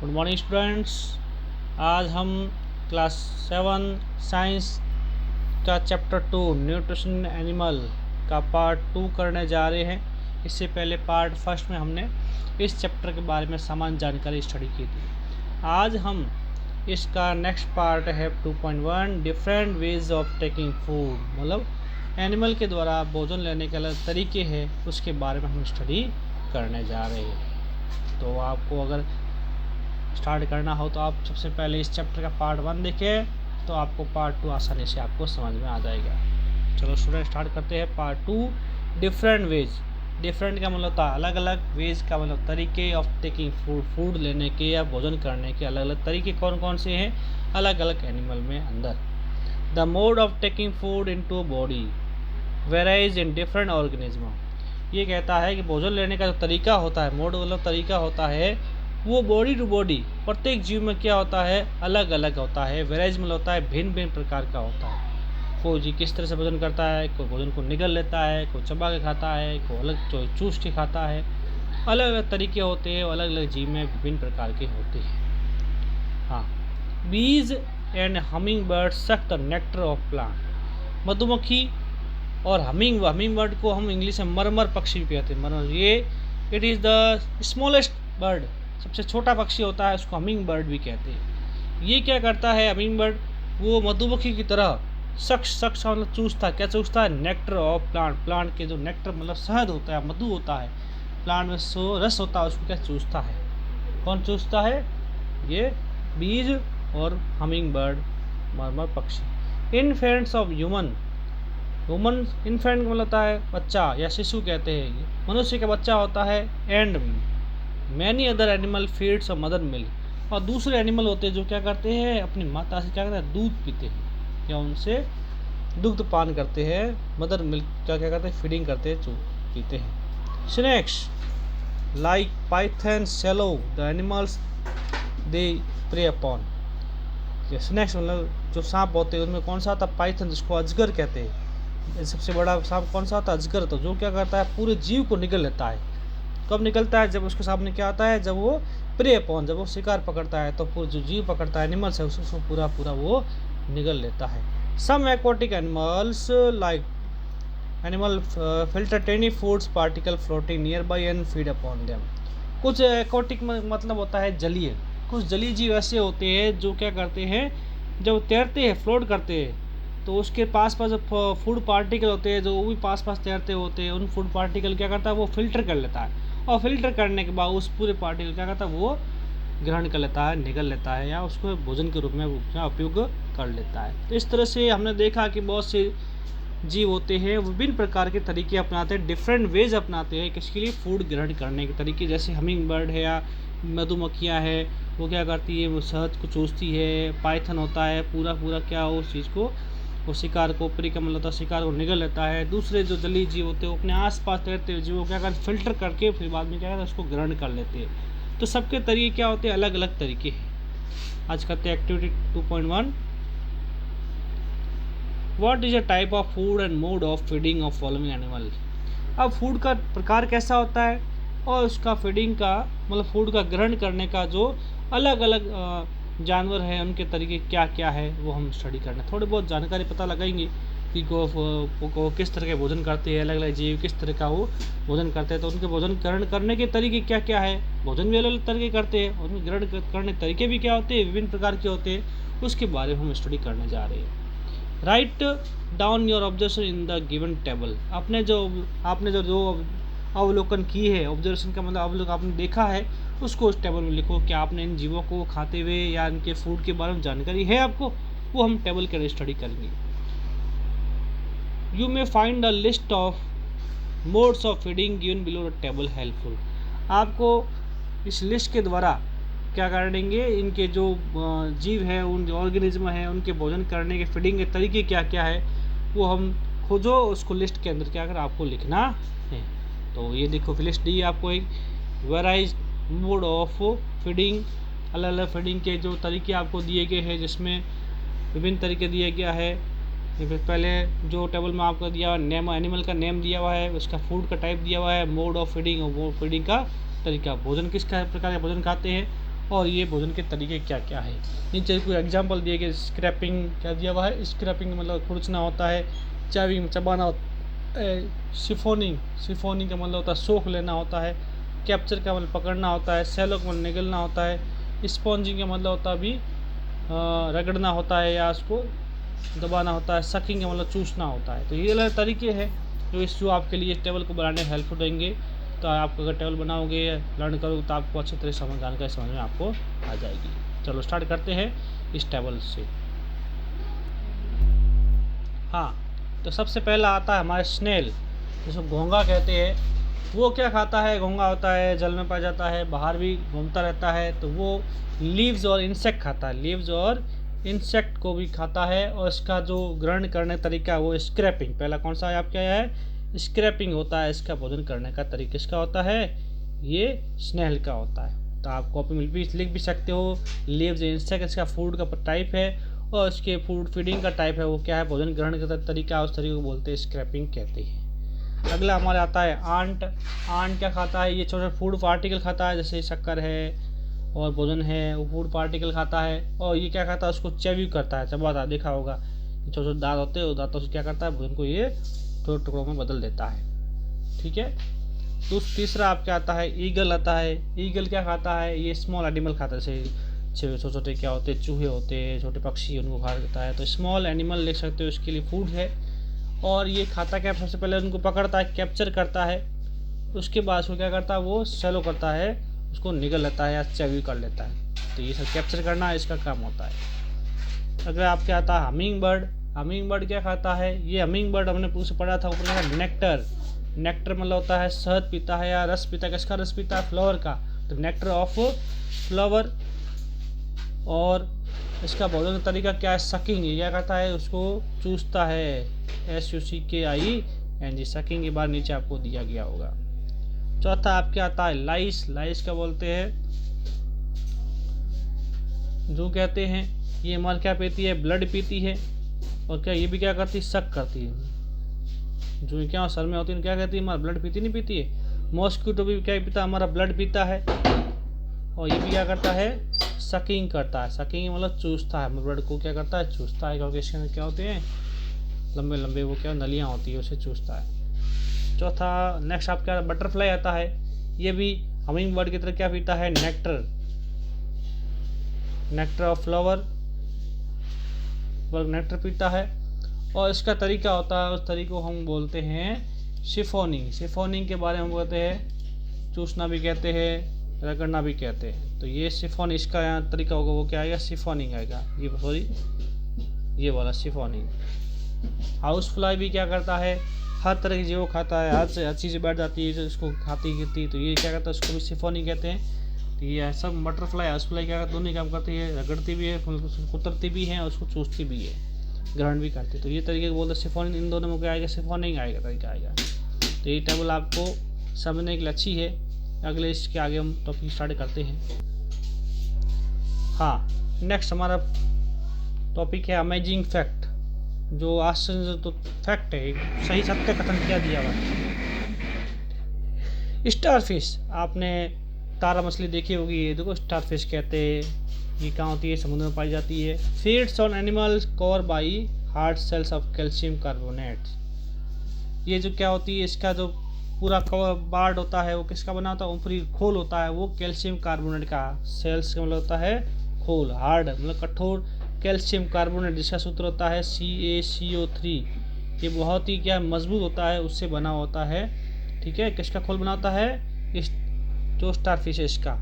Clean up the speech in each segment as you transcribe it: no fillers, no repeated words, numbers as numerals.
Good morning students. आज हम class 7 science का चैप्टर 2 न्यूट्रिशन एनिमल का पार्ट 2 करने जा रहे हैं। इससे पहले पार्ट फर्स्ट में हमने इस चैप्टर के बारे में सामान्य जानकारी स्टडी की थी। आज हम इसका नेक्स्ट पार्ट है 2.1 different ways of taking food, मतलब एनिमल के द्वारा भोजन लेने के अलग तरीके हैं, उसके बारे में हम स्टडी करने जा रहे हैं। तो आपको अगर स्टार्ट करना हो तो आप सबसे पहले इस चैप्टर का पार्ट 1 देखें, तो आपको पार्ट 2 आसानी से आपको समझ में आ जाएगा। चलो स्टूडेंट स्टार्ट करते हैं पार्ट 2 डिफरेंट वेज। डिफरेंट का मतलब होता है अलग अलग, वेज का मतलब तरीके ऑफ टेकिंग फूड लेने के या भोजन करने के अलग अलग तरीके कौन कौन से हैं अलग अलग एनिमल में अंदर। The mode of taking food into body varies in different organism. ये कहता है कि भोजन लेने का जो तरीका होता है, मोड मतलब तरीका होता है, वो बॉडी टू बॉडी प्रत्येक जीव में क्या होता है अलग अलग होता है। वेराइज मतलब होता है भिन्न भिन्न प्रकार का होता है। कोई जीव किस तरह से भोजन करता है, कोई भोजन को निगल लेता है, कोई चबा के खाता है, कोई अलग चूस के खाता है। अलग अलग तरीके होते हैं, अलग अलग जीव में विभिन्न प्रकार के होते हैं। हाँ, बीज and humming bird suck the nectar of plant. मधुमक्खी और हमिंग बर्ड को हम इंग्लिश में मरमर पक्षी भी कहते हैं। मरमर ये it is the smallest bird, सबसे छोटा पक्षी होता है, उसको हमिंग बर्ड भी कहते हैं। ये क्या करता है हमिंग बर्ड, वो मधुमक्खी की तरह शख्स मतलब चूसता, क्या चूसता है नेक्टर ऑफ प्लांट के जो नेक्टर मतलब शहद होता है, मधु होता है, प्लांट में सो रस होता है, उसको क्या चूसता है। कौन चूसता है? ये बीज और हमिंग बर्ड, मरमर पक्षी। इन्फेंट्स ऑफ ह्यूमन इन्फेंट मतलब होता है बच्चा या शिशु कहते हैं, मनुष्य का बच्चा होता है। And many other animal feeds और मदर मिल्क। और दूसरे एनिमल होते हैं जो क्या करते हैं अपनी माता से क्या करते हैं दूध पीते हैं या उनसे दुग्ध पान करते हैं। मदर मिल्क क्या करते हैं फीडिंग करते हैं, पीते हैं। Snakes like python swallow the animals they prey upon. Snakes मतलब जो सांप होते हैं उनमें कौन सा आता है पाइथन, जिसको अजगर कहते हैं। सबसे बड़ा सांप कौन सा होता है? अजगर। तो जो क्या करता है पूरे जीव को निगल लेता है। कब निकलता है? जब उसके सामने क्या आता है, जब वो प्रे अपॉन, जब वो शिकार पकड़ता है तो पूरा जो जीव पकड़ता है एनिमल्स है उसको पूरा वो निगल लेता है। Some aquatic animals like animal filter tiny foods particle floating nearby and feed upon them. कुछ एक्वाटिक मतलब होता है जलीय, कुछ जलीय जीव ऐसे होते हैं जो क्या करते हैं जब तैरते हैं फ्लोट करते हैं तो उसके पास जो फूड पार्टिकल होते हैं जो वो भी पास तैरते होते हैं, उन फूड पार्टिकल क्या करता है वो फिल्टर कर लेता है, और फिल्टर करने के बाद उस पूरे पार्टिकल क्या करता है वो ग्रहण कर लेता है, निगल लेता है, या उसको भोजन के रूप में उपयोग कर लेता है। तो इस तरह से हमने देखा कि बहुत से जीव होते हैं विभिन्न प्रकार के तरीके अपनाते हैं, डिफरेंट वेज अपनाते हैं किसके लिए फूड ग्रहण करने के तरीके। जैसे हमिंग बर्ड है या मधुमक्खियाँ है, वो क्या करती है वो शहद को चूसती है। पाइथन होता है पूरा क्या उस चीज़ को वो शिकार को परिक्रमण होता है, शिकार को निगल लेता है। दूसरे जो जलीय जीव होते हैं वो अपने आसपास तैरते हुए जीवों क्या करते फिल्टर करके फिर बाद में क्या करते हैं उसको ग्रहण कर लेते हैं। तो सबके तरीके क्या होते हैं अलग अलग तरीके हैं। आज करते हैं activity 2.1 what is a type of food and mode of feeding of following animal. अब फूड का प्रकार कैसा होता है और उसका फीडिंग का मतलब फूड का ग्रहण करने का जो अलग अलग जानवर हैं उनके तरीके क्या क्या है वो हम स्टडी करना, थोड़ी बहुत जानकारी पता लगाएंगे कि को किस तरह के भोजन करते हैं, अलग अलग जीव किस तरह का वो भोजन करते हैं, तो उनके भोजन ग्रहण करने के तरीके क्या क्या है। भोजन भी अलग अलग तरीके करते हैं, उनके ग्रहण करने के तरीके भी क्या होते हैं विभिन्न प्रकार के होते हैं, उसके बारे में हम स्टडी करने जा रहे हैं। Write down your observation in the given table. आपने जो अवलोकन की है, ऑब्जर्वेशन का मतलब अवलोकन आपने देखा है उसको उस टेबल में लिखो। क्या आपने इन जीवों को खाते हुए या इनके फूड के बारे में जानकारी है आपको, वो हम टेबल के स्टडी करेंगे। You may find a list of modes of feeding given below the table helpful. आपको इस लिस्ट के द्वारा क्या करेंगे इनके जो जीव है उन जो ऑर्गेनिज्म है उनके भोजन करने के फीडिंग के तरीके क्या क्या है वो हम खोजो, उसको लिस्ट के अंदर क्या कर आपको लिखना है। तो ये देखो लिस्ट दी आपको एक वेराइज मोड ऑफ फीडिंग, अलग अलग फीडिंग के जो तरीके आपको दिए गए हैं जिसमें विभिन्न तरीके दिया गया है। पहले जो टेबल में आपको दिया हुआ नेम, एनिमल का नेम दिया हुआ है, उसका फूड का टाइप दिया हुआ है, मोड ऑफ फीडिंग और वो फीडिंग का तरीका, भोजन किस प्रकार का भोजन खाते हैं और ये भोजन के तरीके क्या क्या है। नीचे कोई एग्जांपल दिए गए, स्क्रैपिंग क्या दिया हुआ है, स्क्रैपिंग मतलब खुरचना होता है, चाविंग चबाना होता है, सिफोनिंग सिफोनिंग का मतलब होता है सोख लेना होता है, कैप्चर का मतलब पकड़ना होता है, सैलो का मतलब निगलना होता है, स्पॉन्जिंग का मतलब होता है अभी रगड़ना होता है या उसको दबाना होता है, सकिंग का मतलब चूसना होता है। तो ये अलग तरीके हैं जो आपके लिए टेबल को बनाने में हेल्पफुल रहेंगे। तो आप अगर टेबल बनाओगे या लर्न करोगे तो आपको अच्छी तरह जानकारी समझ में आपको आ जाएगी। चलो स्टार्ट करते हैं इस टेबल से। हाँ, तो सबसे पहला आता है हमारे स्नेल, जिसको घोंगा कहते हैं। वो क्या खाता है, घोंगा होता है जल में पाया जाता है, बाहर भी घूमता रहता है। तो वो लीव्स और इंसेक्ट खाता है, लीव्स और इंसेक्ट को भी खाता है। और इसका जो ग्रहण करने का तरीका है वो स्क्रैपिंग, पहला कौन सा है आपका है, स्क्रैपिंग होता है। इसका भोजन करने का तरीका इसका होता है, ये स्नेल का होता है। तो आप कॉपी में भी लिख भी सकते हो, लीव्स इंसेक्ट इसका फूड का टाइप है, और इसके फूड फीडिंग का टाइप है वो क्या है, भोजन ग्रहण का तरीका, उस तरीके को बोलते हैं स्क्रैपिंग कहते हैं। अगला हमारे आता है आंट। आंट क्या खाता है, ये छोटे छोटे फूड पार्टिकल खाता है, जैसे शक्कर है और भोजन है, वो फूड पार्टिकल खाता है। और ये क्या खाता है, उसको च्यू करता है, चबाता, देखा होगा छोटे छोटे दांत होते हैं, दांतों से क्या करता है, भोजन को ये छोटे टुकड़ों में बदल देता है। ठीक है। तो तीसरा आपका आता है ईगल आता है। ईगल क्या खाता है, ये स्मॉल एनिमल खाता है, जैसे छोटे छोटे क्या होते हैं, चूहे होते हैं, छोटे पक्षी, उनको खा देता है। तो स्मॉल एनिमल ले सकते हो, इसके लिए फूड है। और ये खाता क्या, सबसे पहले उनको पकड़ता है, कैप्चर करता है, उसके बाद उसको क्या करता है, वो सेलो करता है, उसको निगल लेता है या च्यू कर लेता है। तो ये सब कैप्चर करना इसका काम होता है। अगर आपके आता है हमिंग बर्ड। हमिंग बर्ड क्या खाता है, ये हमिंग बर्ड हमने पूछ पढ़ा था ऊपर, नेक्टर। नेक्टर मतलब होता है शहद पीता है या रस पीता है, किसका रस पीता है, फ्लावर का। तो नेक्टर ऑफ फ्लावर। और इसका भोजन का तरीका क्या है, सकिंग, ये क्या करता है, उसको चूसता है, SUCKING, सकिंग के बाद नीचे आपको दिया गया होगा। चौथा आपके आता है लाइस। लाइस क्या बोलते हैं, जो कहते हैं ये हमारे क्या पीती है, ब्लड पीती है। और क्या ये भी क्या करती है, शक करती है, जो क्या सर में होती है क्या कहती है, हमारा ब्लड पीती नहीं पीती है। मॉस्किटो भी क्या पीता है, हमारा ब्लड पीता है। और ये भी क्या करता है, सकिंग करता है। सकिंग मतलब चूसता है, ब्लड को क्या करता है, चूसता है, क्योंकि इसके अंदर क्या होते हैं, लंबे लंबे वो क्या नलियाँ होती है, उसे चूसता है। चौथा नेक्स्ट आपका बटरफ्लाई आता है। ये भी हमिंग बर्ड की तरह क्या पीता है, nectar, nectar of flower, nectar पीता है। और इसका तरीका होता है, उस तरीके को हम बोलते हैं सिफोनिंग। सिफोनिंग के बारे में बोलते हैं, चूसना भी कहते हैं, रगड़ना भी कहते हैं। तो ये सिफोन, इसका यहाँ तरीका होगा वो क्या आएगा, सिफोनिंग आएगा, ये सॉरी ये वाला सिफोनिंग। हाउस फ्लाई भी क्या करता है, हर तरह की जीव खाता है, हर चीज़ें बैठ जाती है उसको खाती गिरती, तो ये क्या करता है, उसको भी सिफोनिंग कहते हैं। तो ये सब बटरफ्लाई हाउस फ्लाई क्या करते, दोनों काम करती है, रगड़ती भी है, कुतरती भी है, और उसको चूसती भी है, ग्रहण भी करती है। तो ये तरीके बोलते हैं सिफोनिंग, इन दोनों में क्या आएगा, सिफोनिंग आएगा, तरीका आएगा। तो ये टेबल आपको समझने के लिए अच्छी है। अगले इसके आगे हम टॉपिक स्टार्ट करते हैं। हाँ, नेक्स्ट हमारा टॉपिक है अमेजिंग फैक्ट, जो आश्चर्य तो फैक्ट है, सही सत्य कथन किया दिया हुआ है। स्टारफिश, आपने तारा मछली देखी होगी, ये देखो स्टारफिश कहते हैं। ये कहाँ होती है, समुद्र में पाई जाती है। Feeds on animals cover by hard shells of calcium carbonates. ये जो क्या होती है, इसका जो पूरा कवर बार्ड होता है वो किसका बना होता है, ऊपरी खोल होता है वो कैल्शियम कार्बोनेट का। सेल्स का मतलब होता है खोल, हार्ड मतलब कठोर, कैल्शियम कार्बोनेट जिसका सूत्र होता है CaCO3। ये बहुत ही क्या मजबूत होता है, उससे बना होता है। ठीक है, किसका खोल बना होता है, इस जो स्टारफिश है इसका।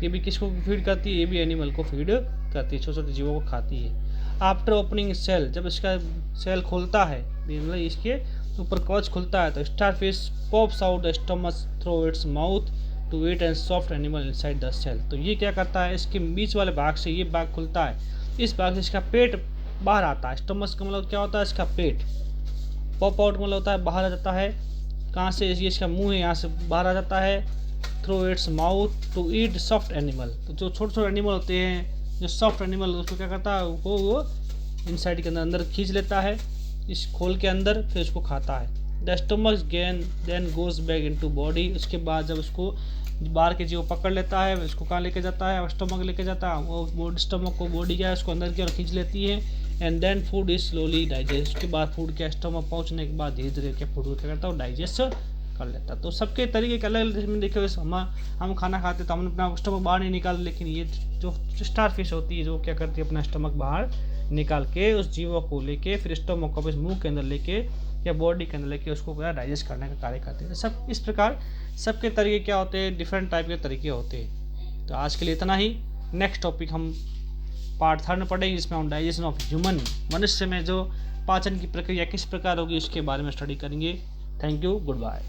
ये भी किसको फीड करती है, ये भी एनिमल को फीड करती है, छोटे छोटे जीवों को खाती है। आफ्टर ओपनिंग सेल, जब इसका सेल खोलता है, मतलब इसके ऊपर कवच खुलता है, तो starfish pops out the stomach through its mouth to eat and soft animal inside the shell. तो ये क्या करता है, इसके बीच वाले भाग से ये भाग खुलता है, इस भाग से इसका पेट बाहर आता है। स्टमक का मतलब क्या होता है, इसका पेट। पॉप आउट मतलब होता है बाहर आ जाता है, कहाँ से, ये इसका मुंह है, यहाँ से बाहर आ जाता है। Through its mouth to eat soft animal, तो जो छोटे छोटे एनिमल होते हैं, जो सॉफ्ट एनिमल, उसको क्या करता है, वो इनसाइड के अंदर खींच लेता है इस खोल के अंदर, फिर उसको खाता है। The stomach then goes back into body. उसके बाद जब उसको बाहर के जीव पकड़ लेता है, उसको कहाँ लेके जाता है, स्टमक लेके जाता है, वो स्टमक को बॉडी क्या है उसको अंदर की ओर खींच लेती है, and then food is slowly digest. उसके बाद फूड क्या स्टमक पहुँचने के बाद धीरे धीरे क्या फूड को क्या करता है, डाइजेस्ट कर लेता है। तो सबके तरीके के अलग अलग में देखिए, हम खाना खाते तो हम अपना स्टमक बाहर नहीं निकाल, लेकिन ये जो स्टार फिश होती है जो क्या करती है अपना स्टमक बाहर निकाल के उस जीवों को लेके फिर स्टमक को मुंह के अंदर लेके या बॉडी के अंदर लेके उसको पूरा डाइजेस्ट करने का कार्य करते हैं। सब इस प्रकार सबके तरीके क्या होते हैं, डिफरेंट टाइप के तरीके होते हैं। तो आज के लिए इतना ही। नेक्स्ट टॉपिक हम पार्ट 3 में पढ़ेंगे, जिसमें हम डाइजेशन ऑफ ह्यूमन, मनुष्य में जो पाचन की प्रक्रिया किस प्रकार होगी उसके बारे में स्टडी करेंगे। Thank you, good bye.